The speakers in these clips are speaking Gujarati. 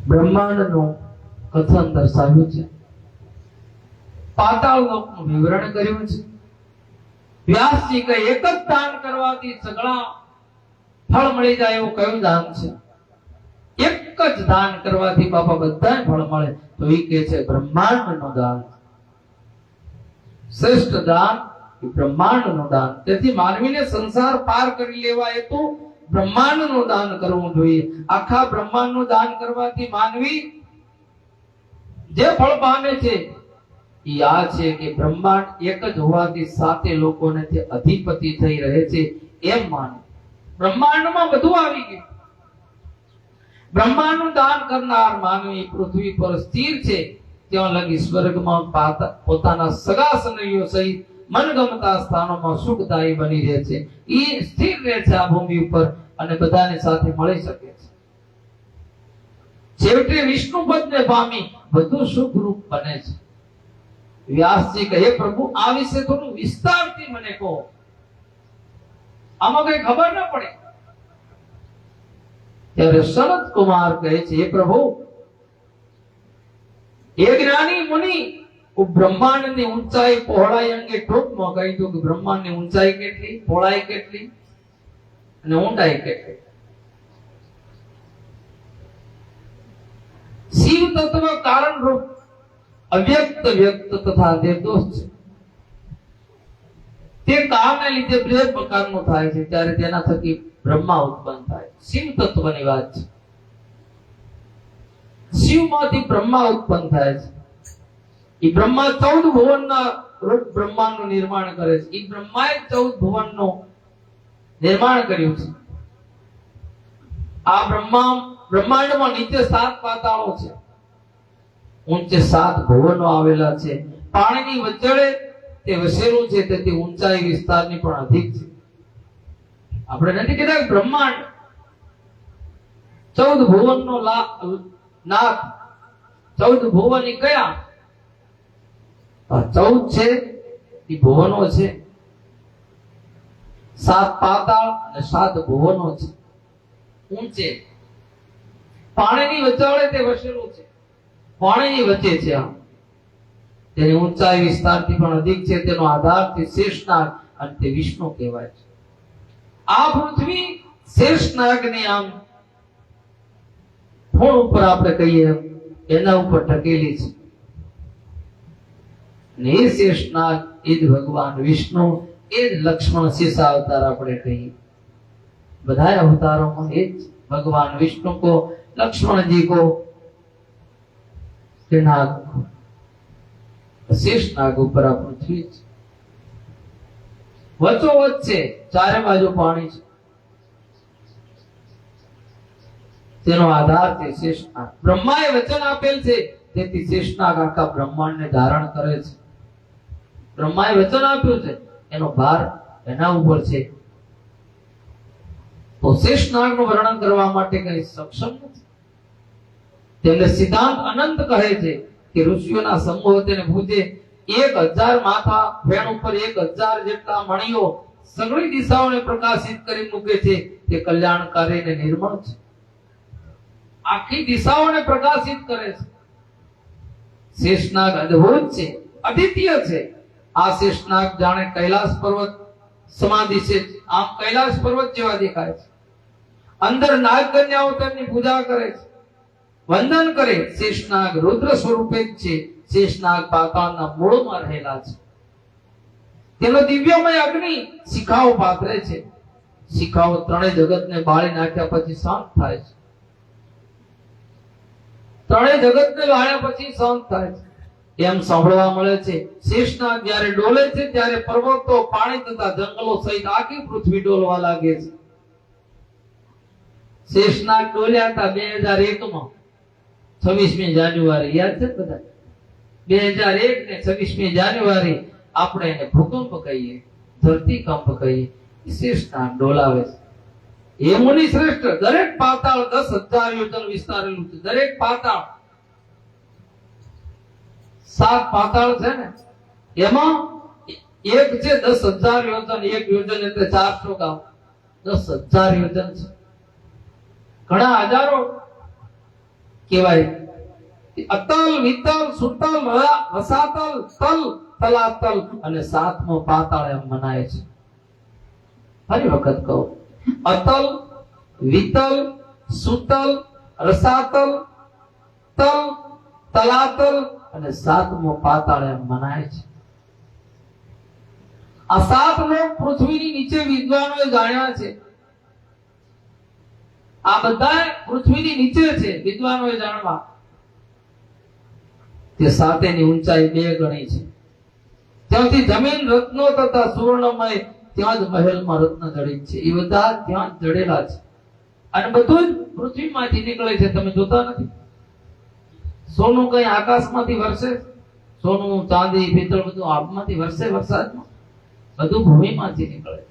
બ્રહ્માંડનું કથન દર્શાવ્યું છે, પાતાળ લોકનું વિવરણ કર્યું છે. વ્યાસજી કહે એક જ દાન કરવાથી સઘળા ફળ મળી જાય એવું કયું દાન છે? એક જ દાન કરવાથી બાપા બધાને ફળ મળે તો એ કહે છે બ્રહ્માંડનું દાન. શ્રેષ્ઠ દાન એ બ્રહ્માંડનું દાન. તેથી માનવીને સંસાર પાર કરી લેવા હેતુ બ્રહ્માંડનું દાન કરવું જોઈએ. આખા બ્રહ્માંડનું દાન કરવાથી માનવી જે ફળ પામે છે એ આ છે કે બ્રહ્માંડ એક જ હોવાથી સાતે લોકોને તે અધિપતિ થઈ રહે છે એમ માને. બ્રહ્માંડમાં બધું આવી ગયું. બ્રહ્માંડનું દાન કરનાર માનવી પૃથ્વી પર સ્થિર છે ત્યાં લગી સ્વર્ગમાં પોતાના સગા સનૈયો સહિત મનગમતા સ્થાનોમાં સુખદાયી બની રહે છે. એ સ્થિર રહે છે આ ભૂમિ ઉપર અને બધાની સાથે મળી શકે છે. છેવટે વિષ્ણુ પદને પામી બધું સુખરૂપ બને છે. વ્યાસજી કહે પ્રભુ આ વિશે થોડું વિસ્તારથી મને કહો, આમાં કઈ ખબર ન પડે. ત્યારે સનત કુમાર કહે છે હે પ્રભુ, એ જ્ઞાની મુનિ બ્રહ્માંડની ઊંચાઈ પહોળાઈ અંગે ટૂંકમાં કહી દઉં કે બ્રહ્માંડની ઊંચાઈ કેટલી, પહોળાઈ કેટલી અને ઊંડાઈ કેટલી. શિવ તત્વ કારણ રૂપ અવ્યક્ત વ્યક્ત તથા નિર્દોષ છે. તે કારણને લીધે બે પ્રકારનું થાય છે ત્યારે તેના થકી બ્રહ્મા ઉત્પન્ન થાય. શિવ તત્વની વાત છે. શિવમાંથી બ્રહ્મા ઉત્પન્ન થાય છે. એ બ્રહ્મા 14 ભુવનના રૂપ બ્રહ્માંડનું નિર્માણ કરે છે. એ બ્રહ્માએ 14 ભુવનનું નિર્માણ કર્યું છે. આ બ્રહ્માંડમાં નીચે 7 પાતાળો છે, ઊંચે 7 ભુવનો આવેલા છે. પાણીની વચ્ચે તે વસેલું છે તેથી ઊંચાઈ વિસ્તારની પણ અધિક છે. આપણે નથી કહેતા બ્રહ્માંડ 14 ભુવનનો નાથ. 14 ભુવન એ કયા? 14 છે એ ભુવનો છે. 7 પાતાળ અને 7 ભુવનો છે. ઊંચે પાણીની વચ્ચે તે વસેલું છે. પાણીની વચ્ચે છે. તેની ઊંચાઈ વિસ્તારથી પણ અધિક છે. તેનો આધાર તે શેષનાગ અને તે વિષ્ણુ કહેવાય છે. આ પૃથ્વી શેષનાગની આમ ફોડ ઉપર આપણે કહીએ એના ઉપર ટકેલી છે. ને એ શેષનાગ એ જ ભગવાન વિષ્ણુ, એ જ લક્ષ્મણ શેષા અવતાર આપણે કહીએ. બધા અવતારોમાં એ જ ભગવાન વિષ્ણુ કો, लक्ष्मण जी को नाग शेष नाग ऊपर आ पृथ्वी वचोवच છે, ચારે બાજુ પાણી છે. તેનો આધાર છે શેષનાગ. બ્રહ્માએ વચન આપેલ છે તેથી શેષનાગ આખા બ્રહ્માંડને ધારણ કરે છે. બ્રહ્માએ વચન આપ્યું છે, એનો ભાર એના ઉપર છે. તો શેષનાગનું વર્ણન કરવા માટે કઈ સક્ષમ નથી. તેમને સિદ્ધાંત અનંત કહે છે કે ઋષિઓના સમૂહ તેને પૂજે 1000 માથા, વેણ ઉપર 1000 જેટલા મણીઓ સગળી દિશાઓને પ્રકાશિત કરી મૂકે છે. તે કલ્યાણકારી અને નિર્મળ છે. આખી દિશાઓને પ્રકાશિત કરે છે. શેષનાગ અદ્ભુત છે, અદ્વિતીય છે. આ શેષનાગ જાણે કૈલાસ પર્વત સમાધિ છે. આમ કૈલાસ પર્વત જેવા દેખાય છે. અંદર નાગ કન્યાઓ તેમની પૂજા કરે છે, વંદન કરે. શેષનાગ રુદ્ર સ્વરૂપે જ છે. શેષનાગ પાતાળના મૂળમાં રહેલા છે. તેનો દિવ્યમય અગ્નિ શિખાઓ પાથરે છે. શિખાઓ ત્રણેય જગતને બાળી નાખ્યા પછી શાંત થાય છે. ત્રણેય જગતને બાળ્યા પછી શાંત થાય છે એમ સાંભળવા મળે છે. શેષનાગ જ્યારે ડોલે છે ત્યારે પર્વતો, પાણી તથા જંગલો સહિત આખી પૃથ્વી ડોલવા લાગે છે. શેષનાગ ડોલ્યા હતા 2001 માં 26મી જાન્યુઆરી, યાદ છે બધા? 2001 ને 26મી જાન્યુઆરી આપણે એને ભૂકંપ કહીએ, ધરતીકંપ કહીએ. શેષનાગ ડોલાવે છે. એ મુનિ શ્રેષ્ઠ દરેક પાતાળ 10,000 યોજન વિસ્તારેલું છે. દરેક પાતાળ 7 પાતાળ છે ને, એમાં એક છે 10,000 યોજન. એક યોજન એટલે 400 ગામ, 10,000 યોજન છે. ઘણા હજારો કહેવાય. અતલ, વિતલ, સુતલ, રસાતલ, તલ, તલાતલ અને સાતમો પાતાળ એમ મનાય છે. ફરી વખત કહું, અતલ, વિતલ, સુતલ, રસાતલ, તલ, તલાતલ અને સાતમો પાતાળ એમ મનાય છે. આ સાત લોક પૃથ્વીની નીચે વિદ્વાનોએ જાણ્યા છે. આ બધા પૃથ્વીની નીચે છે, વિદ્વાનોએ જાણવા. તે સાતેની ઊંચાઈ 2 ગણી છે. ત્યાંથી જમીન રત્નો તથા સુવર્ણમય, ત્યાં જ મહેલમાં રત્ન જડિત છે. એ બધા ત્યાં જડેલા છે અને બધું જ પૃથ્વીમાંથી નીકળે છે. તમે જોતા નથી? સોનું કઈ આકાશમાંથી વરસે? સોનું, ચાંદી, પિત્તળ બધું આબમાંથી વરસે? વરસાદમાં બધું ભૂમિમાંથી નીકળે છે.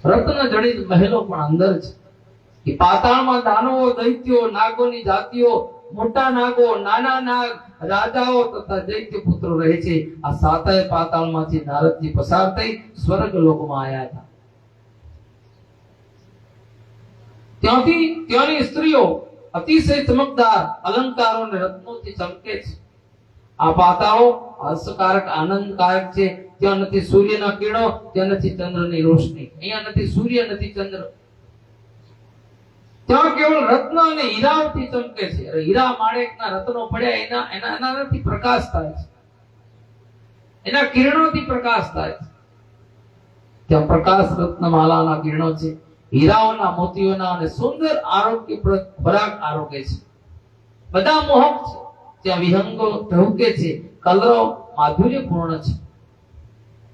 રત્ન જડિત મહેલો પણ અંદર છે. એ પાતાળમાં દાનવો, દૈત્યો, નાગોની જાતિઓ, મોટા નાગો, નાના નાગ, રાજાઓ તથા દૈત્ય પુત્રો રહે છે. આ સાતેય પાતાળમાંથી નારદજી પસાર થઈ સ્વર્ગ લોકમાં આવ્યા હતા. ત્યાંથી ત્યાંની સ્ત્રીઓ અતિશય ચમકદાર અલંકારો અને રત્નોથી ચમકે છે. આ પાતાળો હર્ષકારક, આનંદકારક છે. ત્યાં નથી સૂર્યના કિરણો, ત્યાં નથી ચંદ્રની રોશની. અહીંયા નથી સૂર્ય, નથી ચંદ્ર. ત્યાં કેવળ રત્ન અને હીરાઓથી ચમકે છે. હીરા માણેકના રત્નો પડ્યા એનાથી પ્રકાશ થાય છે. એના કિરણોથી પ્રકાશ થાય છે. ત્યાં પ્રકાશ રત્નમાલાના કિરણો છે. હીરાઓના, મોતીઓના અને સુંદર આરોગ્યપ્રદ ખોરાક આરોગ્ય છે. બધા મોહક છે. ત્યાં વિહંગો ઢવકે છે. કલરો માધુર્યપૂર્ણ છે.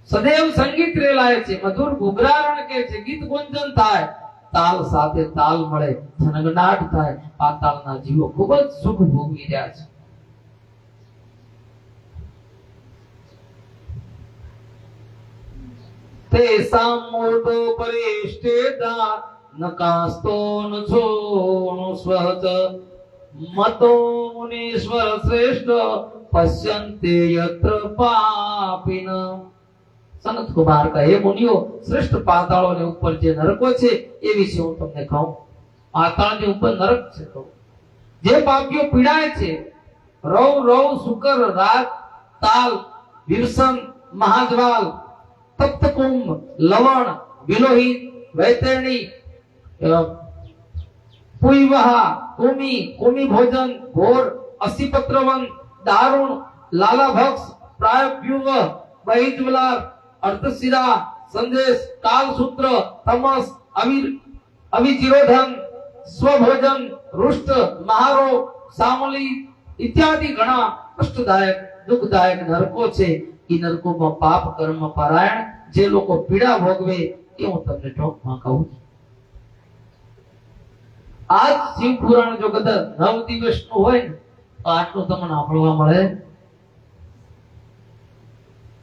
સદૈવ સંગીત રેલાય છે. મધુર ઘૂઘરારણ કે છે. ગીત ગુંજન થાય. તાલ સાથે તાલ મળે, થનગનાટ થાય. પાતાળના જીવો ખૂબ જ સુખ ભોગવી રહ્યા છે. તે સામોટો પરિષ્ઠેદા નકાસ્તો નછોણો સ્વહત મતો મુનીશ્વર શ્રેષ્ઠ પશ્યંતે યત્ર પાપિન. સનત કુમાર કહે, હે મુનિઓ, શ્રેષ્ઠ પાતાળોને ઉપર જે નરકો છે એ વિશે હું તમને કહું. પાતાળની ઉપર નરક છે. જે પાપીઓ પીડાય છે, રૌ, શુકર, રાગ, તાલ, વિરસન, મહાજવાલ, તપ્તકુંભ, લવણ, વિલોહિત, વૈતરણી, પુઈવહા, કુમી ભોજન, ઘોર, અસીપત્રવન, દારૂણ, લાલાભક્ષ, પ્રાયવ્યુહ, બહિજ્વલાર, અર્ધશિરા, સંદેશ, કાલસૂત્ર, તમસ, અવિચિરોધન, સ્વભોજન, રુષ્ટ, મહારો, સામલી ઇત્યાદિ ઘણા કષ્ટદાયક, દુઃખદાયક નરકો છે. એ નરકોમાં પાપ કર્મ પરાયણ જે લોકો પીડા ભોગવે એ હું તમને ટોકમાં કહું છું. આજ શિવ પુરાણ જો કદાચ 9 દિવસનું હોય ને તો આટલું તમને સાંભળવા મળે.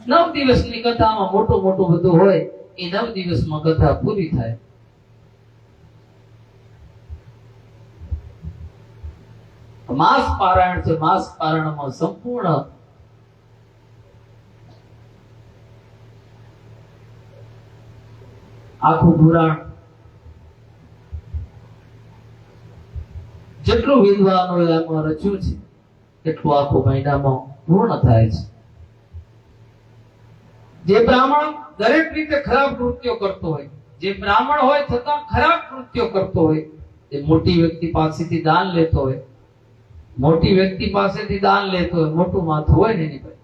9 દિવસની કથામાં મોટું મોટું બધું હોય. એ 9 દિવસમાં કથા પૂરી થાય. માસ પારાયણ છે. માસ પારાયણમાં સંપૂર્ણ આખું પુરાણ જેટલું વિદ્વાનોએ આમાં રચ્યું છે એટલું આખું મહિનામાં પૂર્ણ થાય છે. જે બ્રાહ્મણ દરેક રીતે ખરાબ કૃત્યો કરતો હોય, જે બ્રાહ્મણ હોય છતાં ખરાબ કૃત્યો કરતો હોય, એ મોટી વ્યક્તિ પાસેથી દાન લેતો હોય, મોટી વ્યક્તિ પાસેથી દાન લેતો હોય, મોટું માથું હોય ને એની પાસે,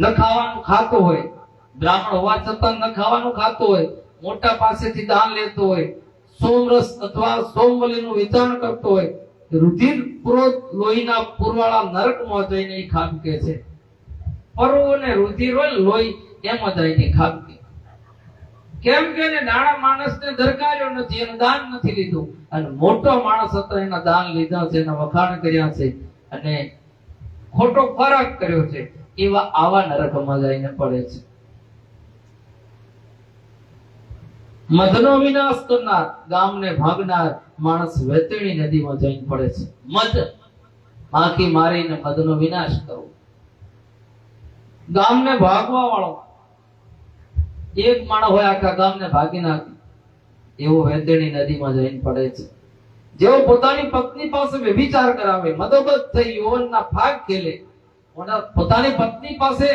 ન ખાવાનું ખાતો હોય, બ્રાહ્મણ હોવા છતાં ન ખાવાનું ખાતો હોય, મોટા પાસેથી દાન લેતો હોય, સોમરસ અથવા સોમવલીનું વેચાણ કરતો હોય, રુધિર પુરોત લોહીના પુરવાળા નરકમાં જઈને એ ખાબકે છે. પરુ અને રુધિર હોય લોહી એમાં જઈને ખાબકે. કેમ કે એને નાના માણસને દરકાર્યો નથી, એનું દાન નથી લીધું. અને મોટો માણસ હતો એના દાન લીધા છે, એના વખાણ કર્યા છે અને ખોટો ફરક કર્યો છે. એવા આવા નરકમાં જઈને પડે છે. મધનો વિનાશ કરનાર, ગામને ભાગનાર માણસ વેતણી નદીમાં જઈને પડે છે. મધ માખી મારીને મધનો વિનાશ કરવો. ગામને ભાગવા વાળો એક માણસ હોય, આખા ગામને ભાગી નાખે. એવો વૈતરણી નદીમાં જઈને પડે છે. જેઓ પોતાની પત્ની પાસે વ્યભિચાર કરાવે, મદોબદ થઈ યૌવનના ભાગ ખેલે, પોતાની પત્ની પાસે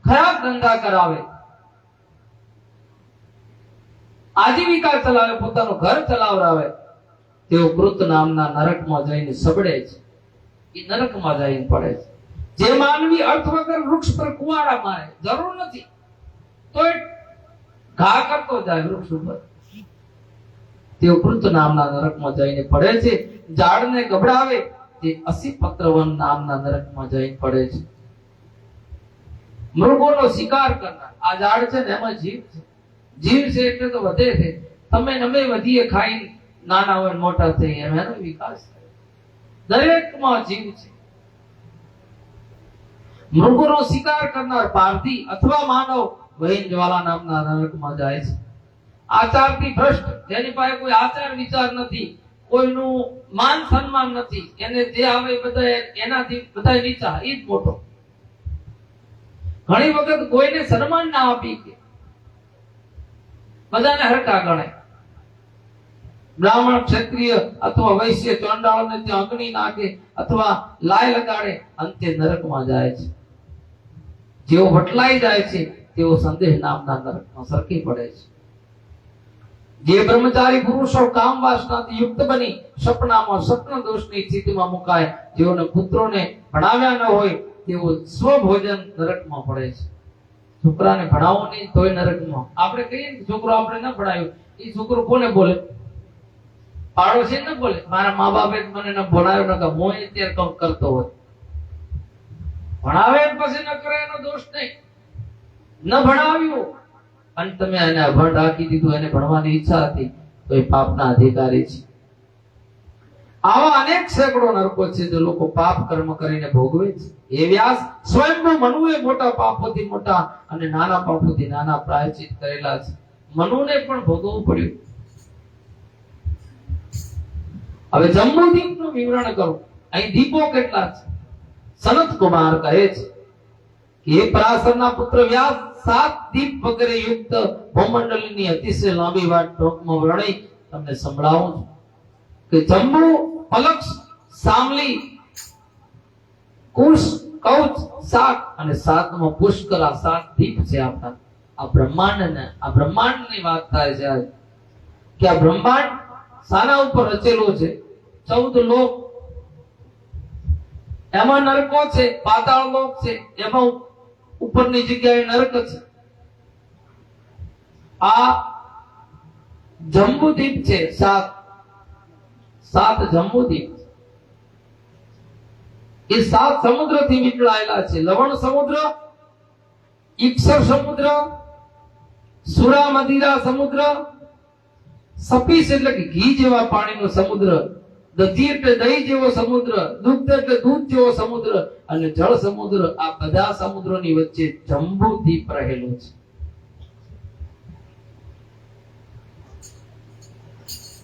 ખરાબ ધંધા કરાવે, આજીવિકા ચલાવે, પોતાનું ઘર ચલાવરાવે, તેઓ કૃત નામના નરકમાં જઈને સબડે છે. એ નરકમાં જઈને પડે છે. જે માનવી અર્થ વગર વૃક્ષ પર કુવાડા મારે, જરૂર નથી તો ઘા કરતો જાય વૃક્ષ ઉપર, તેઓ કૃત નામના નરકમાં જઈને પડે છે. ઝાડને ગબડાવે તે અસીપત્રવન નામના નરકમાં જઈને પડે છે. મૃગોનો શિકાર કરનાર, આ ઝાડ છે ને એમાં જીવ છે. જીવ છે એટલે તો વધે છે. તમે નમે વધીએ ખાઈ નાના હોય મોટા થઈ એમ એનો વિકાસ થાય. દરેકમાં જીવ છે. મૃગોનો શિકાર કરનાર પારધી અથવા માનવ વહીન જ્વાલા નામના નરકમાં જાય છે. આચારથી ભ્રષ્ટ, જેની પાસે કોઈ આચાર વિચાર નથી, કોઈનું માન સન્માન નથી, એને જે આવે બધા એનાથી બધા નીચા, એ જ મોટો. ઘણી વખત કોઈને સન્માન ના આપી કે બધાને હરખા ગણે. બ્રાહ્મણ, ક્ષત્રિય અથવા વૈશ્ય ચોંડાળને ત્યાં અગ્નિ નાખે અથવા લાય લગાડે, અંતે નરકમાં જાય છે. જેઓ વટલાઈ જાય છે તેઓ સંદેહ નામના નરકમાં સરકી પડે છે. જે બ્રહ્મચારી પુરુષો કામ વાસનાથી યુક્ત બની સપનામાં સપન દોષની સ્થિતિમાં મુકાય, જેઓને પુત્રોને ભણાવ્યા ન હોય, તેઓ સ્વભોજન નરકમાં પડે છે. છોકરાને ભણાવો નહીં તોય નરકમાં. આપણે કહીએ ને છોકરો આપણે ન ભણાવ્યો, એ છોકરો કોને બોલે? પાડોશી ન બોલે. મારા મા બાપે મને ન ભણાવ્યો, ન હું અત્યારે કામ કરતો હોય. ભણાવે પછી ન કરે એનો દોષ નહીં. ન ભણાવ્યું અને તમે એને અભણ રાખી દીધું, એને ભણવાની ઈચ્છા હતી, તો એ પાપના અધિકારી છે. આવા અનેક સેંકડો નરકો છે જે લોકો પાપ કર્મ કરીને ભોગવે છે. એ વ્યાસ સ્વયંભૂ મનુએ મોટા પાપોથી મોટા અને નાના પાપોથી નાના પ્રાયશ્ચિત કરેલા છે. મનુને પણ ભોગવવું પડ્યું. હવે જંબુદીપનું વિવરણ કરું. અહીં દીપો કેટલા છે? સનત કુમાર કહે છે કે હે પરાશરના પુત્ર વ્યાસ, 7 દીપ વગેરે યુક્ત ભૂમંડળની અતિશય લાંબી વાત ટૂંકમાં વર્ણવી તમને સંભળાવું છું કે જંબુ, પલક્ષ, સામલી, કુશ, કૌચ, શાક અને 7મો પુષ્કર, આ 7 દીપ છે આપણા આ બ્રહ્માંડની વાત થાય છે આજ. કે આ બ્રહ્માંડ સાના ઉપર રચેલો છે? 14 લોક, એમાં નરકો છે, પાતાળ લોક છે, એમાં ઉપરની જગ્યાએ નરક છે. આ જંબુદીપ છે, 7 જંબુદીપ. એ 7 સમુદ્રથી વીંટળાયેલા છે. લવણ સમુદ્ર, ઈક્ષર સમુદ્ર, સુરા મદિરા સમુદ્ર, સપીસ એટલે કે ઘી જેવા પાણીનો સમુદ્ર, દધી એટલે દહીં જેવો સમુદ્ર, દુગ્ધ એટલે દૂધ જેવો સમુદ્ર અને જળ સમુદ્ર. આ બધા સમુદ્રોની વચ્ચે જંબુદીપ રહેલો છે.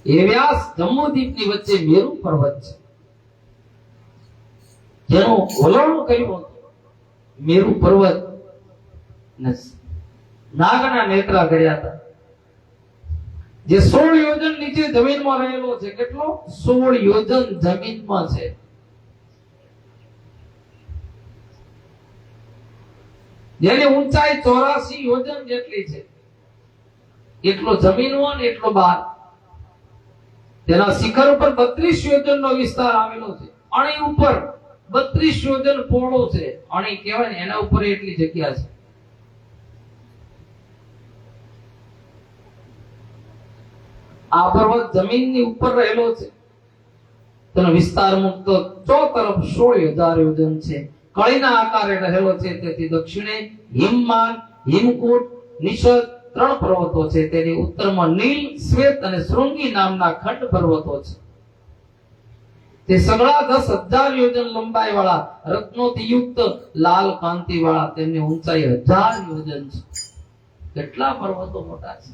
એ વ્યાસ જંબુદીપની વચ્ચે મેરુ પર્વત છે, જેનું વલણ કર્યું મેરુ પર્વત નાગના નેત્રા કર્યા હતા. જે 16 યોજન નીચે જમીનમાં રહેલો છે. કેટલો? 16 યોજન જમીનમાં છે. જેની ઊંચાઈ 84 યોજન જેટલી છે. એટલો જમીનમાં ને એટલો બહાર. તેના શિખર ઉપર 32 યોજનનો વિસ્તાર આવેલો છે. અણી ઉપર 32 યોજન પહોળો છે. અણી કહેવાય ને એના ઉપર એટલી જગ્યા છે. આ પર્વત જમીનની ઉપર રહેલો છે. તેનો વિસ્તાર મુક્ત ચોતરફ 16,000 યોજન છે. કળીના આકારે રહેલો છે. તેથી દક્ષિણે હિમમાન, હિમકૂટ, નિષદ 3 પર્વતો છે. તેની ઉત્તરમાં નીલ, શ્વેત અને શૃંગી નામના ખંડ પર્વતો છે. તે સગળા 10,000 યોજન લંબાઈ વાળા રત્નોથી યુક્ત લાલ કાંતિ વાળા. તેમની ઊંચાઈ 1000 યોજન છે. કેટલા પર્વતો મોટા છે!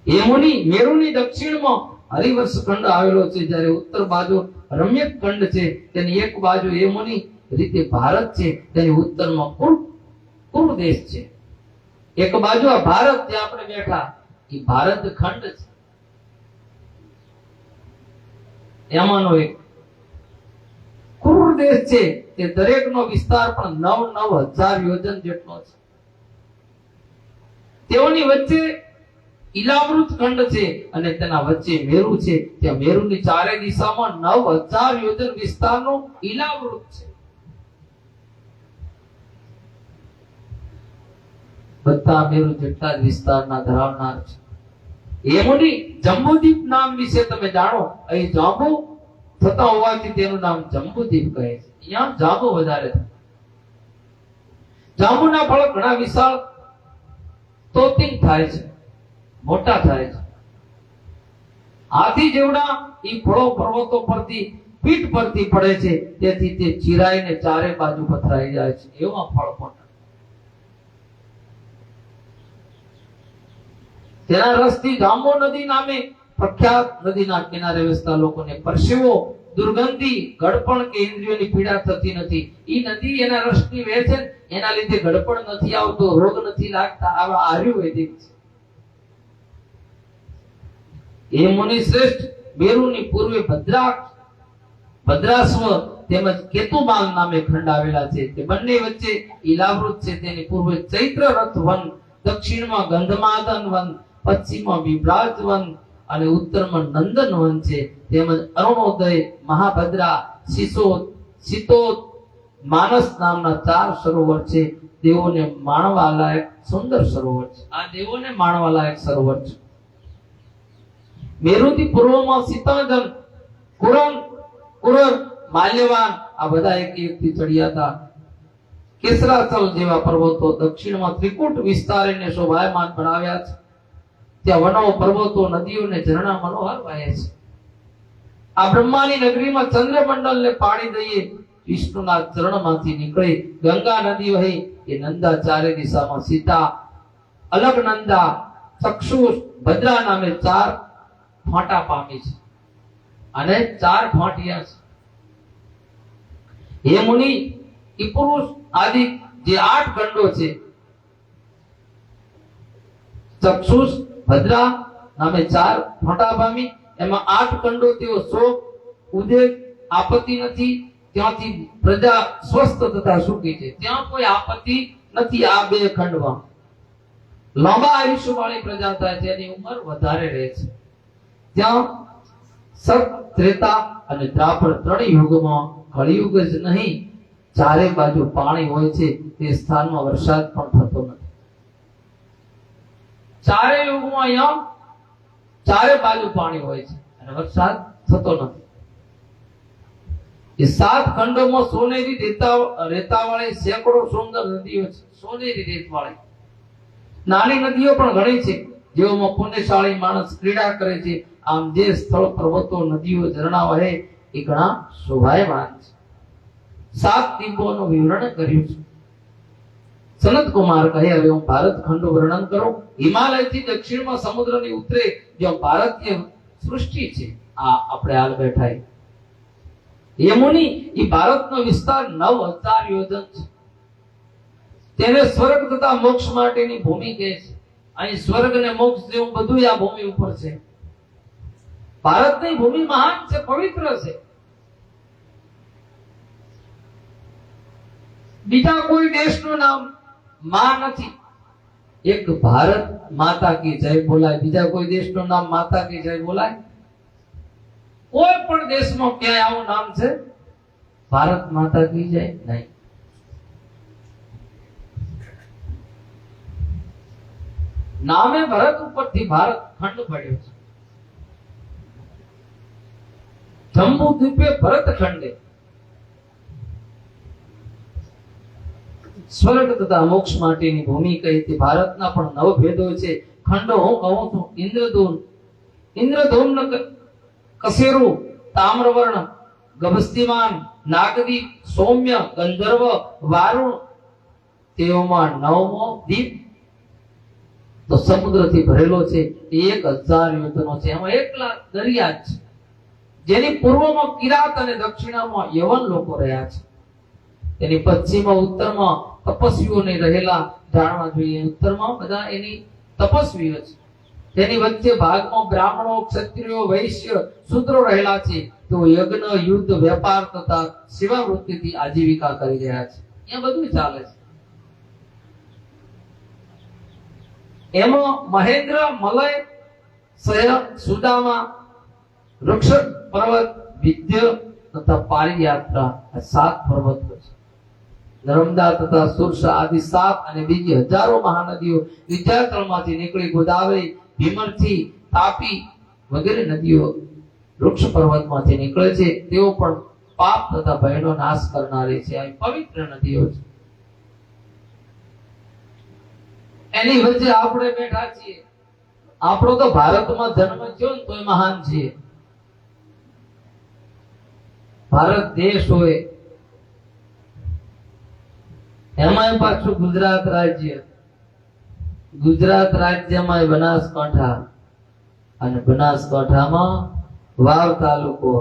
એ મુનિ, મેરુની દક્ષિણમાં હરિવર્ષ ખંડ આવેલો છે, જ્યારે ઉત્તર બાજુ રમ્યક ખંડ છે. તેની એક બાજુ એ મુનિ રીતે ભારત છે, તેની ઉત્તરમાં કુરુ દેશ છે. એક બાજુ આ ભારત જે આપણે બેઠા એ ભારત ખંડ છે. એમાંનો એક ક્રૂર દેશ છે તે દરેકનો વિસ્તાર પણ 9,9,000 યોજન જેટલો છે. તેઓની વચ્ચે ઈલાવૃત ખંડ છે અને તેના વચ્ચે મેરુ છે. ત્યાં મેરુની ચારે દિશામાં 9,000 યોજન વિસ્તારનો ઈલાવૃત છે. બધા મેરુ જેટલા જ વિસ્તારના ધરાવનાર છે. એમની જંબુદ્વીપ નામ વિશે તમે જાણો, અહીં જાંબુ થતા હોવાથી તેનું નામ જંબુદ્વીપ કહે છે. અહીંયા જાંબુ વધારે થાય. જાંબુના ફળ ઘણા વિશાળ તોતિંગ થાય છે, મોટા થાય છે. હાથી જેવડા ઈ ફળો પર્વતો પરથી પીઠ પરથી પડે છે, તેથી તે ચીરાઈને ચારે બાજુ પથરાઈ જાય છે. એવા ફળ મોટા. તેના રસથી જાંબુ નદી નામે પ્રખ્યાત નદીના કિનારે વસતા લોકોને પરસેવો, દુર્ગંધી, ગળપણ કે ઇન્દ્રિયોની પીડા થતી નથી. ઈ નદી એના રસની વહે છે, એના લીધે ગળપણ નથી આવતો, રોગ નથી લાગતા. આવા આયુર્વેદિક છે. એ મુનિ શ્રેષ્ઠ મેરુની પૂર્વે ભદ્રાશ્વ તેમજ કેતુમાલ નામે ખંડ આવેલા છે. તે બંને વચ્ચે ઈલાવૃત છે. તેની પૂર્વે ચૈત્ર રથ વન, દક્ષિણમાં ગંધમાદન વન, પશ્ચિમમાં વિભ્રાજ વન અને ઉત્તરમાં નંદન વન છે. તેમજ અરુણોદય, મહાભદ્રા, શીતોદ, માનસ નામના 4 સરોવર છે. દેવોને માણવા લાયક સુંદર સરોવર છે. આ દેવોને માણવા લાયક સરોવર છે. મેરુથી પૂર્વમાં સીતાંજન, કુરર, માલ્યવાન આ બધા એકથી ચડ્યા હતા. કેસરાચલ જેવા પર્વતો દક્ષિણમાં ત્રિકૂટ વિસ્તારીને શોભાયમાન બનાવ્યા છે. ત્યાં વનો, પર્વતો, નદીઓ ને ઝરણા મનોહર વહે છે. આ બ્રહ્માની નગરીમાં ચંદ્રમંડલને પાડી દઈએ વિષ્ણુના ચરણમાંથી નીકળે ગંગા નદી વહે. એ નંદા ચારે દિશામાં સીતા, અલકનંદા, ચક્ષુષ, ભદ્રા નામે 4 ફાંટા પામી છે અને 4 ફાંટિયા છે. હે મુનિ, ઈ પુરુષ આદિ જે 8 ખંડો છે, ચક્ષુષ, ભદ્રા નામે 4 ફાંટા પામી. એમાં 8 ખંડો તેઓ શોક, ઉદ્વેગ, આપત્તિ નથી. ત્યાંથી પ્રજા સ્વસ્થ તથા સુખી છે. ત્યાં કોઈ આપત્તિ નથી. આ 2 ખંડમાં લાંબા આયુષ્ય વાળી પ્રજા થાય છે, એની ઉંમર વધારે રહે છે. ત્યાં સત, ત્રેતા અને દ્વાપર 3 યુગમાં, કળિયુગ જ નહીં, ચારે બાજુ પાણી હોય છે. તે સ્થાનમાં વરસાદ પણ થતો નથી. ચારે યુગમાં અહીંયા ચારે બાજુ પાણી હોય છે અને વરસાદ થતો નથી. એ 7 ખંડોમાં સોનેરી રેતાવાળી સેંકડો સુંદર નદીઓ છે. સોનેરી રેતવાળી નાની નદીઓ પણ ઘણી છે, જેઓમાં પુણ્યશાળી માણસ ક્રીડા કરે છે. આમ જે સ્થળ, પર્વતો, નદીઓ, ઝરણા વહે એ ઘણા શોભાયમાન છે. 7 દીપોનું વિવરણ કર્યું છે. સનત કુમાર કહે, હવે હું ભારત ખંડનું વર્ણન કરું. હિમાલયથી દક્ષિણમાં સમુદ્રની ઉત્તરે જે ભારતીય સૃષ્ટિ છે, આ આપણે હાલ બેઠા. યમુની એ ભારતનો વિસ્તાર 9,000 યોજન છે. તેને સ્વર્ગ તથા મોક્ષ માટેની ભૂમિ કહે છે. અહીં સ્વર્ગ અને મોક્ષ જેવું બધું આ ભૂમિ ઉપર છે. ભારતની ભૂમિ મહાન છે, પવિત્ર છે. બીજા કોઈ દેશનું નામ માં નથી. એક ભારત માતા કી જય બોલાય, બીજા કોઈ દેશનું નામ માતા કી જય બોલાય? કોઈ પણ દેશમાં ક્યાંય આવું નામ છે ભારત માતા કી જય? નહીં. નામે ભરત ઉપરથી ભારત ખંડ પડ્યો છે. જંબુ દ્વીપે ભરત ખંડે સ્વર્ગ તથા મોક્ષ માટેની ભૂમિ કહી. તે ભારતના પણ 9 ભેદો છે. ખંડો હું કહું છું. ઇન્દ્રધૂમ્ન, કશેરુ, તામ્રવર્ણ, ગભસ્તિમાન, નાગદીપ, સૌમ્ય, ગંધર્વ, વારુણ. તેઓમાં 9મો દીપ તો સમુદ્રથી ભરેલો છે. 1,000 યોજનો છે. એમાં એકલા દરિયા છે, જેની પૂર્વમાં કિરાત અને દક્ષિણમાં યવન લોકો રહ્યા છે. તેની પશ્ચિમમાં, ઉત્તરમાં તપસ્વીઓને રહેલા જાણવા જોઈએ. ઉત્તરમાં બધા એની તપસ્વીઓ છે. તેની વચ્ચે ભાગમાં બ્રાહ્મણો, ક્ષત્રિયો, વૈશ્ય, શૂદ્રો રહેલા છે. તેઓ યજ્ઞ, યુદ્ધ, વેપાર તથા સેવા વૃત્તિથી આજીવિકા કરી રહ્યા છે. એ બધું ચાલે છે. એમાં મહેન્દ્ર, મલય, સહ્ય, સુદામા, વૃક્ષ પર્વત, વિદ્ય તથા પારી યાત્રા આ 7 પર્વતો છે. નર્મદા તથા સુરસા આદિ 7 અને બીજી હજારો મહાનદીઓ વિદ્યાતળમાંથી નીકળી ગોદાવરી, ભીમરથી, તાપી વગેરે નદીઓ વૃક્ષ પર્વતમાંથી નીકળે છે. તેઓ પણ પાપ તથા ભયનો નાશ કરનારી છે. આ પવિત્ર નદીઓ છે. એની વચ્ચે આપણે બેઠા છીએ. આપણો તો ભારતમાં જન્મ થયો ને તોય મહાન છીએ. ભારત દેશ હોય એમાંય પાછું ગુજરાત રાજ્ય. ગુજરાત રાજ્યમાં બનાસકાંઠા અને બનાસકાંઠામાં વાવ તાલુકો.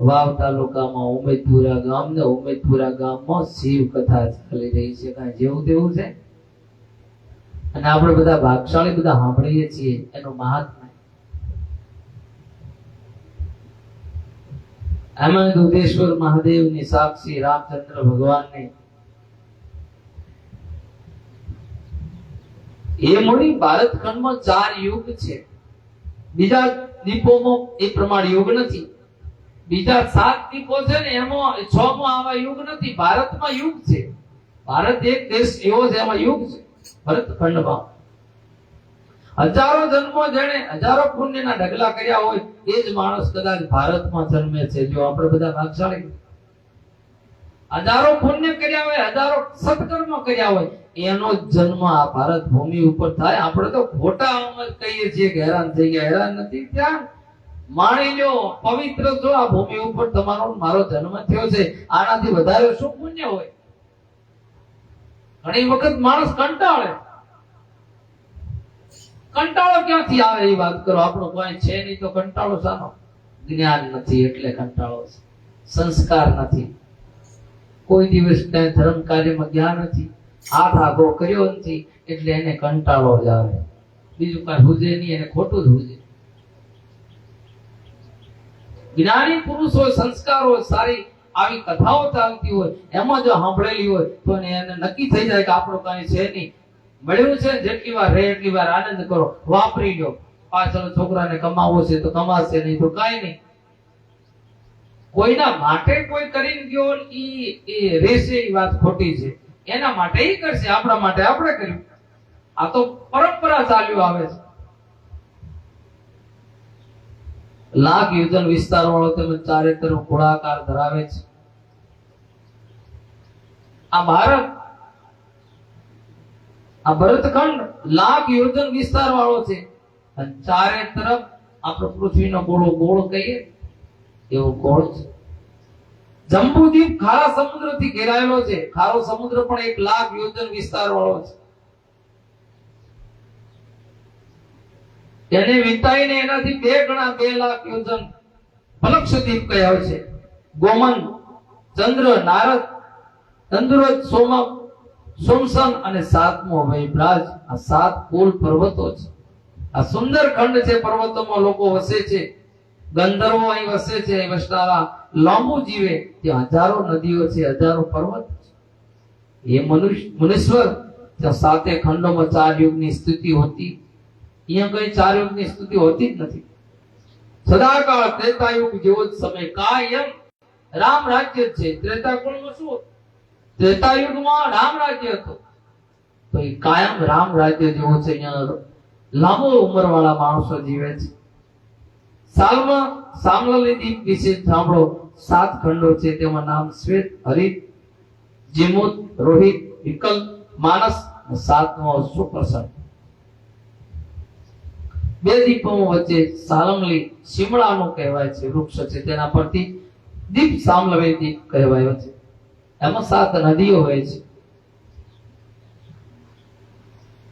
વાવ તાલુકામાં ઉમેદપુરા ગામ ને ઉમેદપુરા ગામમાં શિવ કથા ચાલી રહી છે. કાંઈ જેવું તેવું છે. અને આપણે બધા ભાગશાળી બધા સાંભળીએ છીએ એનું મહાત્મ્ય. એમાં દુધેશ્વર મહાદેવની સાક્ષી, રામચંદ્ર ભગવાનની એ મૂડી ભારતખંડમાં 4 યુગ છે. બીજા દીપોમાં એ પ્રમાણે યુગ નથી. બીજા 7 દીપો છે ને એમાં 6 માં આવા યુગ નથી. ભારતમાં યુગ છે. ભારત એક દેશ એવો છે એમાં યુગ છે. ભરતખંડમાં હજારો જન્મો જેણે હજારો પુણ્યના ઢગલા કર્યા હોય એ જ માણસ કદાચ ભારતમાં જન્મે છે. જો આપણે બધા ભાગશાળી હજારો પુણ્ય કર્યા હોય, હજારો સત્કર્મ કર્યા હોય, એનો જન્મ આ ભારત ભૂમિ ઉપર થાય. આપણે તો ખોટા અમલ કહીએ છીએ કે હેરાન થઈ ગયા. હેરાન નથી ત્યાં. માણી લો, પવિત્ર છો. આ ભૂમિ ઉપર તમારો મારો જન્મ થયો છે. આનાથી વધારે શું પુણ્ય હોય? ઘણી વખત માણસ કંટાળે. કંટાળો ક્યાંથી આવે એ વાત કરો. આપણો કોઈ છે નહીં તો કંટાળો શાનો? જ્ઞાન નથી એટલે કંટાળો છે. સંસ્કાર નથી. કોઈ દિવસ કઈ ધર્મ કાર્યમાં જ્ઞાન નથી. હાથ આગો કર્યો નથી એટલે એને કંટાળો જ આવે. બીજું કઈ હુજે નહીં, એને ખોટું જ હુજે. જ્ઞાની પુરુષ હોય, સંસ્કાર હોય, સારી આવી કથાઓ ચાલતી હોય, એમાં જો સાંભળેલી હોય તો એને નક્કી થઈ જાય કે આપણું કઈ છે નહીં. મળ્યું છે જેટલી વાર રહે એટલી વાર આનંદ કરો, વાપરી લો. પાછળ છોકરાને કમાવો છે તો કમાશે, નહીં તો કઈ નહીં. કોઈના માટે કોઈ કરીને ગયો એ રહેશે એ વાત ખોટી છે. એના માટે એ કરશે, આપણા માટે આપણે કર્યું. આ તો પરંપરા ચાલ્યું આવે છે. લાખ યોજન વિસ્તાર વાળો તેમજ ચારે તરફ ગોળાકાર ધરાવે છે. આ ભારત, આ ભરતખંડ લાખ યોજન વિસ્તાર વાળો છે. અને ચારે તરફ આપણો પૃથ્વીનો ગોળો ગોળ કહીએ એવો ગોળ છે. જંબુદ્વીપ ખારા સમુદ્રથી ઘેરાયેલો છે. ખારો સમુદ્ર પણ 1 લાખ યોજન વિસ્તાર વાળો છે. એને વિતાઈને એનાથી 2 ગણા 2 લાખ યોજન ફલક્ષદ્વીપ કહેવાય છે. ગોમન, ચંદ્ર, નારદ, ચંદ્રોજ, સોમસન અને 7મો વૈભરાજ. આ 7 કુલ પર્વતો છે. આ સુંદર ખંડ છે. પર્વતોમાં લોકો વસે છે. ગંધર્વો અહીં વસે છે. અહીં વસનારા લાંબુ જીવે. ત્યાં હજારો નદીઓ છે, હજારો પર્વત છે. એ મુનીશ્વર ત્યાં 7 ખંડોમાં 4 યુગની સ્થિતિ હોતી. અહીંયા કઈ 4 યુગની સ્થિતિ હોતી જ નથી. સદાકાળ ત્રેતાયુગ જેવો જ સમય કાયમ રામ રાજ્ય છે. ત્રેતાયુગમાં શું? ત્રેતાયુગમાં રામ રાજ્ય હતો તો એ કાયમ રામ રાજ્ય જેવો છે. અહીંયા લાંબો ઉંમર વાળા માણસો જીવે છે. સાલમાં સામલલી દીપ વિશે સાંભળો. 7 ખંડો છે. તેમાં નામ શ્વેત, હરિત, જીમુત, રોહિત, વિકલ, માનસ. 7મો સુપ્રસન્ન. 2 દીપો વચ્ચે સાલમલી શિમળાનું કહેવાય છે વૃક્ષ છે. તેના પરથી દીપ સામલવી દીપ કહેવાયો છે. એમાં 7 નદીઓ હોય છે.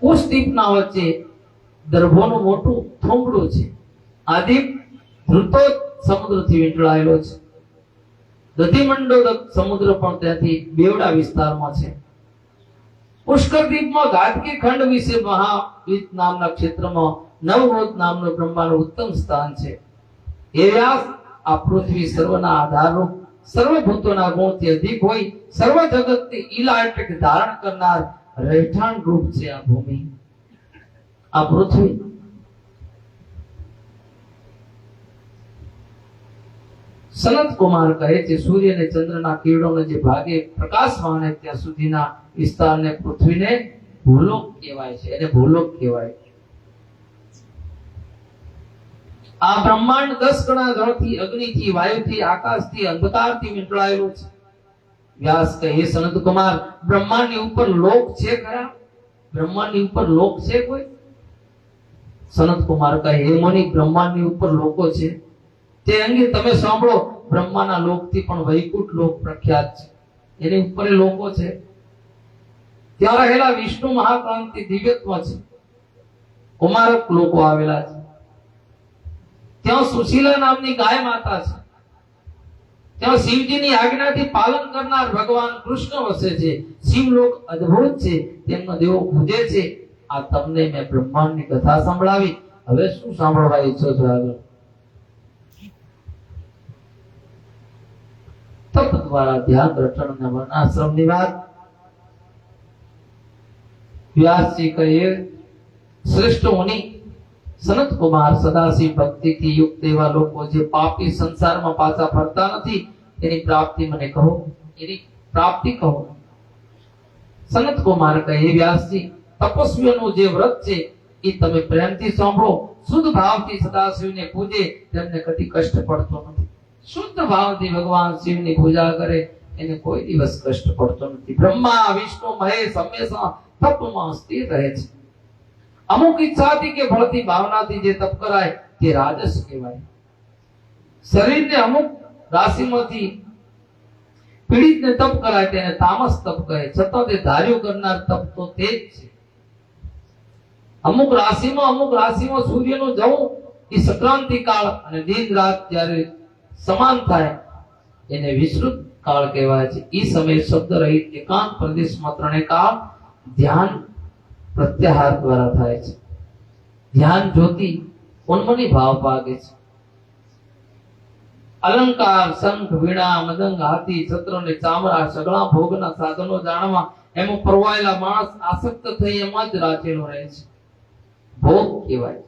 કુશ દીપના વચ્ચે દર્ભોનું મોટું થોંભડું છે. આ દીપ ધૃતો સમુદ્રથી વીંટળાયેલો છે. દધિમંડોદક સમુદ્ર પણ ત્યાંથી બેવડા વિસ્તારમાં છે. પુષ્કર દીપમાં ઘાતકી ખંડ વિશે મહાવીર નામના ક્ષેત્રમાં નવરોધ નામનું બ્રહ્માનું ઉત્તમ સ્થાન છે. હે વ્યાસ, આ પૃથ્વી સર્વના આધારરૂપ, સર્વભૂતોના ગુણથી અધિક હોય, સર્વ જગતની ઈલા એટલે કે ધારણ કરનાર રહેઠાણ રૂપ છે આ ભૂમિ, આ પૃથ્વી. સનત કુમાર કહે છે, સૂર્ય અને ચંદ્રના કિરણોને જે ભાગે પ્રકાશ પામે ત્યાં સુધીના વિસ્તારને પૃથ્વીને ભૂલોક કહેવાય છે, એને ભૂલોક કહેવાય. આ બ્રહ્માંડ 10 ગણા જળથી, અગ્નિથી, વાયુથી, આકાશથી, અંધકારથી વીંટળાયેલું છે. વ્યાસ કહે, હે સનત કુમાર, બ્રહ્માંડની ઉપર લોક છે ખરા? બ્રહ્માંડની ઉપર લોક છે કોઈ? સનત કુમાર કહે, હે મુનિ, બ્રહ્માંડની ઉપર લોકો છે. તે અંગે તમે સાંભળો, બ્રહ્માના લોકથી પણ વૈકુંઠ લોક પ્રખ્યાત છે, એની ઉપર લોકો છે. ત્યાં રહેલા વિષ્ણુ મહાક્રાંતિ દિવ્યત્વ છે, કુમારક લોકો આવેલા છે. ત્યાં સુશીલા નામની ગાય માતા છે. ત્યાં શિવજીની આજ્ઞાથી પાલન કરનાર ભગવાન કૃષ્ણ વસે છે. શિવલોક અદ્ભુત છે, તેમનો દેવો પૂજે છે. આ તમને મેં બ્રહ્માંડની કથા સંભળાવી. હવે શું સાંભળવા ઈચ્છો છો આગળ? તપ દ્વારા ધ્યાન, રટણ અને વર્ણાશ્રમની વાત. વ્યાસજી કહે, શ્રેષ્ઠ મુનિ સનત કુમાર, સદાશિવ ભક્તિથી યુક્ત એવા લોકો જે પાપી સંસારમાં પાછા ફરતા નથી, એની પ્રાપ્તિ મને કહો, એની પ્રાપ્તિ કહો. સનત કુમાર કહે, વ્યાસજી, તપસ્વીઓનું જે વ્રત છે એ તમે પ્રેમથી સાંભળો. શુદ્ધ ભાવથી સદાશિવને પૂજે તેમને કદી કષ્ટ પડતો નથી. શુદ્ધ ભાવથી ભગવાન શિવની પૂજા કરે એને કોઈ દિવસ કષ્ટ પડતો નથી. બ્રહ્મા, વિષ્ણુ, મહેશ હંમેશા તપમાં સ્થિર રહે છે. અમુક ઈચ્છાથી કે બળથી, ભાવનાથી જે તપ કરાય તે રાજસ કહેવાય. શરીરને અમુક રાશિમાંથી પીડિતને તપ કરાય તેને તામસ તપ કહે. છતાં તે ધાર્યું કરનાર તપ તો તે જ છે. અમુક રાશિમાં સૂર્યનું જવું એ સંક્રાંતિ કાળ અને દિન રાત જ્યારે સમાન થાય એને વિસ્તૃત કાળ કહેવાય છે. એ સમય શબ્દ રહિત એકાંત પ્રદેશમાં ત્રણેય કાળ ધ્યાન પ્રત્યાહાર દ્વારા થાય છે. ધ્યાન જ્યોતિ ઉન્મની ભાવ પાકે છે. અલંકાર, શંખ, વીણા, મદંગ, હાથી, છત્ર અને ચામડા સગળા ભોગના સાધનો જાણવા એમાં પરવાયેલા માણસ આસક્ત થઈ એમાં જ રાચેલો રહે છે. ભોગ કહેવાય.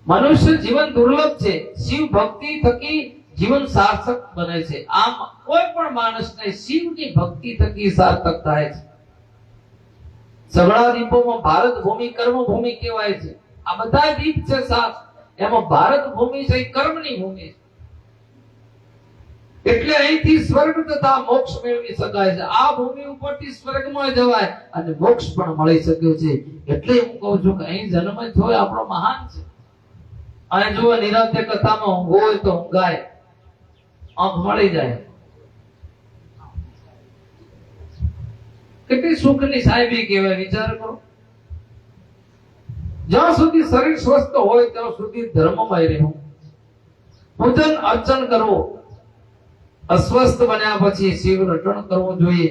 મનુષ્ય જીવન દુર્લભ છે. શિવ ભક્તિ થકી જીવન સાર્થક બને છે. આમ કોઈ પણ માણસને શિવની ભક્તિ થકી સાર્થક થાય છે. સગળા દીપોમાં ભારત ભૂમિ કર્મ ભૂમિ કહેવાય છે. આ બધા દીપ છે સાત, એમાં ભારત ભૂમિ છે એ કર્મની ભૂમિ છે. એટલે અહીંથી સ્વર્ગ તથા મોક્ષ મેળવી શકાય છે. આ ભૂમિ ઉપરથી સ્વર્ગમાં જવાય અને મોક્ષ પણ મળી શકે છે. એટલે હું કહું છું કે અહીં જન્મ થયો આપણો મહાન છે. અને જો નિરાંતે કથામાં ઊંઘો હોય તો ઊંઘાય, આંખ મળી જાય. કેટલી સુખની સાહેબી કહેવાય, વિચાર કરો. જ્યાં સુધી શરીર સ્વસ્થ હોય ત્યાં સુધી ધર્મમય રહેવું, પૂજન અર્ચન કરવું. અસ્વસ્થ બન્યા પછી શિવ રટણ કરવું જોઈએ.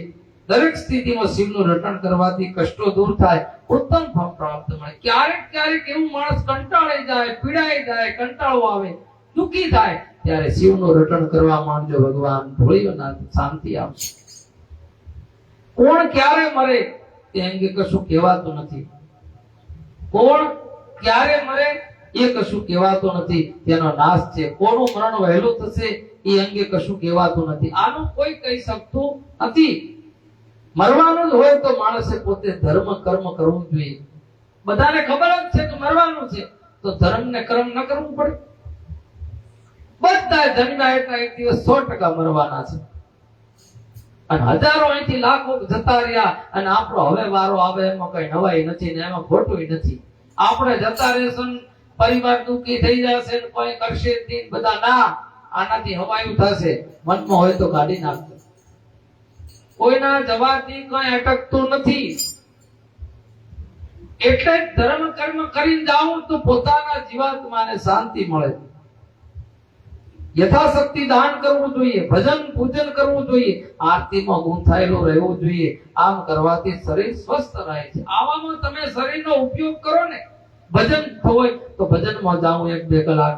દરેક સ્થિતિમાં શિવનું રટણ કરવાથી કષ્ટો દૂર થાય, ઉત્તમ ફળ પ્રાપ્ત મળે. ક્યારેક એવું માણસ કંટાળી જાય, પીડાઈ જાય, કંટાળો આવે, દુઃખી થાય, ત્યારે શિવનું રટણ કરવા માંડજો. ભગવાન ભોળીઓનાથ શાંતિ આપશે. કોણ ક્યારે મરે તે અંગે કશું કહેવાતું નથી. કોણ ક્યારે મરે એ કશું કહેવાતું નથી. તેનો નાશ છે. કોનું મરણ વહેલું થશે એ અંગે કશું કહેવાતું નથી. આનું કોઈ કહી શકતું નથી. મરવાનું જ હોય તો માણસે પોતે ધર્મ કર્મ કરવું જોઈએ. બધાને ખબર જ છે કે મરવાનું છે તો ધર્મ ને કર્મ ન કરવું પડે. બધા જન્મ્યા એટલે એક દિવસ 100% મરવાના છે. અને હજારો અહીંથી લાખો જતા રહ્યા અને આપણો હવે વારો આવે એમાં કઈ નવાઈ નથી ને એમાં ખોટું નથી. આપણે જતા રહેશું, પરિવાર દુઃખી થઈ જશે, કોઈ કરશે નહીં. બધા ના, આનાથી હવાયું થશે, મનમાં હોય તો કાઢી નાખશે. કોઈના જવાથી કઈ અટકતું નથી. એટલે ધર્મ કર્મ કરીને જાવું તો પોતાના જીવાત્માને શાંતિ મળે. યથાશક્તિ દાન કરવું જોઈએ, ભજન પૂજન કરવું જોઈએ, આરતીમાં ગૂંથાયેલું રહેવું જોઈએ. આમ કરવાથી શરીર સ્વસ્થ રહે છે. આવામાં તમે શરીરનો ઉપયોગ કરો ને, ભજન હોય તો ભજનમાં જાઉં 1-2 કલાક,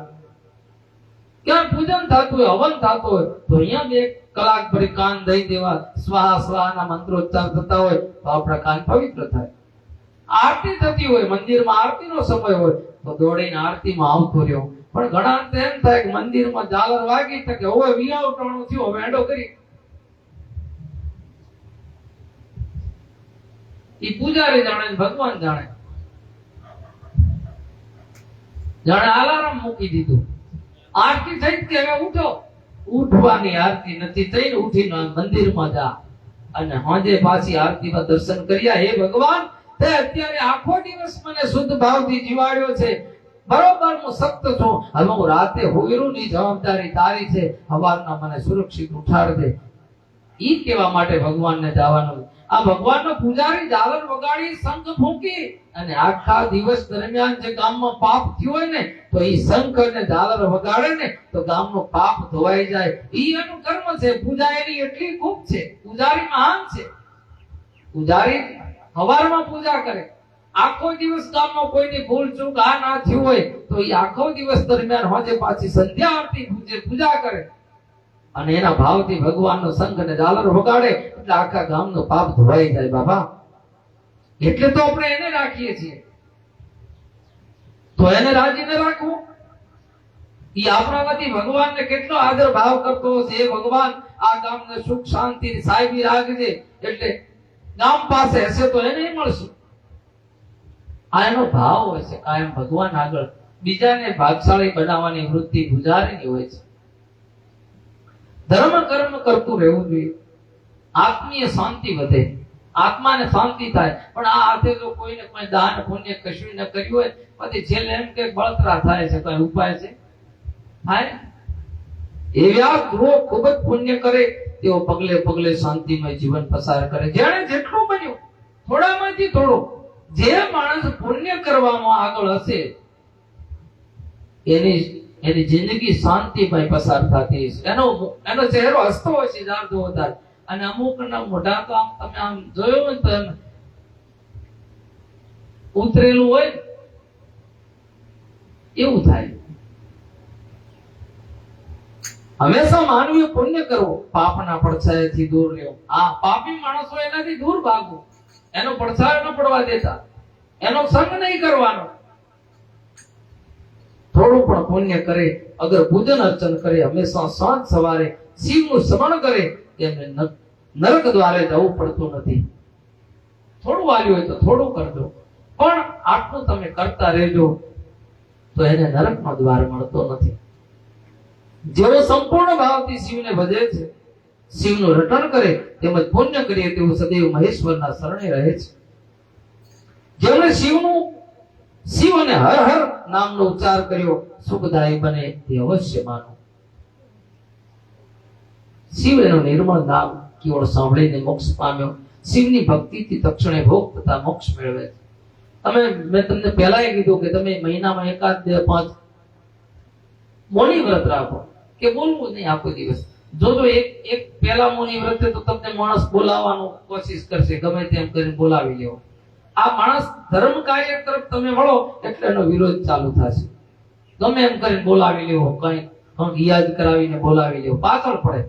ક્યાં પૂજન થતું હોય, હવન થતો હોય તો અહીંયા 2 કલાક ભરી કાન દઈ દેવા, સ્વાહા સ્વાહાના મંત્રોચ્ચાર થતા હોય તો આપણા કાન પવિત્ર થાય. આરતી થતી હોય, મંદિરમાં આરતીનો સમય હોય તો દોડીને આરતીમાં આવતો રહ્યો. પણ ઘણા એમ થાય કે મંદિરમાં ઝાલર વાગી તો કે હવે વિયાવટાણું થયું, હવે એડો કરી. ઈ પૂજારી જાણે ને ભગવાન જાણે. જાણે અલાર્મ મૂકી દીધું, આરતી થઈ કે હવે ઉઠો. ઉઠવાની આરતી નથી થઈ ને ઉઠીને મંદિરમાં જા અને હોજે પાછી આરતીમાં દર્શન કર્યા. હે ભગવાન, તે અત્યારે આખો દિવસ મને શુદ્ધ ભાવથી જીવાડ્યો છે, બરોબર હું સખ્ત છું, હવે હું રાતે હોયરુની જવાબદારી તારી છે, સવારના મને સુરક્ષિત ઉઠાડ દે. ઈ કહેવા માટે ભગવાનને જવાનું. આ ભગવાનનો પૂજારી ઝાલર વગાડી, શંખ ફૂંકી અને આખા દિવસ દરમિયાન જે ગામમાં પાપ થયું હોય ને તો ઈ શંખ અને ઝાલર વગાડે ને તો ગામનું પાપ ધોવાઈ જાય. ઈ એનું કર્મ છે. પૂજા એની એટલી ખૂબ છે. પૂજારી મહાન છે. પૂજારી સવારમાં પૂજા કરે, આખો દિવસ ગામમાં કોઈની ભૂલ ચૂક આ ના થયું હોય તો ઈ આખો દિવસ દરમિયાન હોજે પાછી સંધ્યા આરતી પૂજા કરે અને એના ભાવથી ભગવાનનો શંખ અને ઝાલર વગાડે એટલે આખા ગામનો પાપ ધોવાઈ જાય. બાબા, એટલે તો આપણે એને રાખીએ છીએ. તો એને રાજીને રાખવું. ઈ આપણા વતી ભગવાનને કેટલો આદર ભાવ કરતો હશે. એ ભગવાન આ ગામને સુખ શાંતિ સાહેબી રાખજે એટલે ગામ પાસે હશે તો એને મળશે. આ એનો ભાવ હોય છે કાયમ ભગવાન આગળ. બીજાને ભાગશાળી બનાવવાની વૃત્તિ પૂજારીની હોય છે. ધર્મ કર્મ કરતું રહેવું જોઈએ. આત્મીય શાંતિ વધે, આત્માને શાંતિ થાય. પણ આ હાથે જો કોઈને કોઈ દાન પુણ્ય કશું ન કર્યું હોય પછી છેલ્લે એમ કે બળતરા થાય છે, કઈ ઉપાય છે? થાય. એવા ગૃહ ખૂબ જ પુણ્ય કરે તેઓ પગલે પગલે શાંતિમય જીવન પસાર કરે. જેણે જેટલું બન્યું થોડામાંથી થોડું, જે માણસ પુણ્ય કરવામાં આગળ હશે એની જિંદગી શાંતિમય પસાર થતી હશે. એનો ચહેરો હસતો હોય છે જાણતો વધારે. અને અમુક ના મોઢા તો આમ તમે આમ જોયું ને તો એમ ઉતરેલું હોય એવું થાય. હંમેશા માનવીય પુણ્ય કરવો, પાપના પડછાયાથી દૂર રહેવું. આ પાપી માણસો એનાથી દૂર ભાગવું, એનો પડછાયો ન પડવા દેતા, એનો સંગ નહીં કરવાનો. થોડું પણ પુણ્ય કરે, અગર પૂજન અર્ચન કરે, હંમેશા સાંજ સવારે શિવનું સ્મરણ કરે, તેમને નરક દ્વારે જવું પડતું નથી. થોડું વાલ્યું હોય તો થોડું કરજો, પણ આટલું તમે કરતા રહેજો તો એને નરકનો દ્વાર મળતો નથી. જેવો સંપૂર્ણ ભાવથી શિવને ભજે છે, શિવનું રટણ કરે તેમજ પુણ્ય કરીએ તેવું સદૈવ મહેશ્વરના શરણે રહે છે. જેમણે શિવ અને હર હર નામનો ઉચ્ચાર કર્યો સુખદાયી બને તે અવશ્ય માનો. શિવ એનું નિર્મળ નામ કેવળ સાંભળીને મોક્ષ પામ્યો. શિવની ભક્તિથી તક્ષણે ભોગ તથા મોક્ષ મેળવે છે. મેં તમને પહેલા કીધું કે તમે મહિનામાં 1, 2, 5 મૌની વ્રત રાખો કે બોલવું નહીં આખો દિવસ. જો એક પહેલા મૌની વ્રત તો તમને માણસ બોલાવવાનો કોશિશ કરશે, ગમે તેમ કરીને બોલાવી લેવો. આ માણસ ધર્મ કાર્ય તરફ તમે વળો એટલે એનો વિરોધ ચાલુ થશે. ગમે એમ કરીને બોલાવી લેવો, કંઈક યાદ કરાવીને બોલાવી લેવો, પાછળ પડે.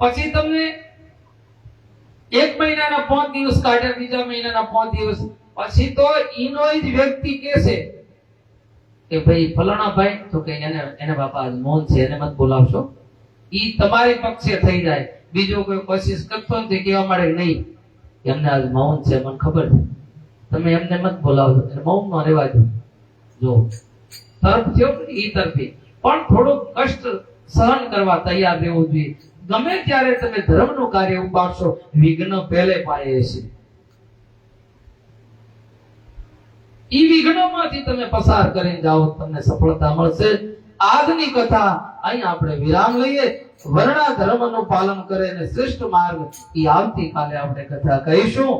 પછી તમને 1 મહિનાના 5 દિવસ કાઢ્યા, બીજા મહિનાના 5 દિવસ પછી તો ઈનો જ વ્યક્તિ કહેશે કે ભાઈ ફલાણા ભાઈ તો કે એને બાપા આજ મૌન છે, એને મત બોલાવશો. ઈ તમારી પક્ષે થઈ જાય. બીજો કોઈ કોશિશ કરતો નથી કેવા મળે નહીં એમને આજ મૌન છે, મને ખબર છે, તમે એમને મત બોલાવજો, એને મૌનમાં રહેવા દો. જો તરફ થયો ઈ તરફી પણ થોડું કષ્ટ સહન કરવા તૈયાર રહેવું જોઈએ. ગમે ત્યારે તમે ધર્મનું કાર્ય ઉપાડશો વિઘ્ન પહેલે પાયે છે. ઈ વિઘ્નોમાંથી તમે પસાર કરીને જાઓ તમને સફળતા મળશે. આજની કથા અહીં આપણે વિરામ લઈએ. વર્ણા ધર્મનું પાલન કરે અને શ્રેષ્ઠ માર્ગ ઈ આવતીકાલે આપણે કથા કહીશું.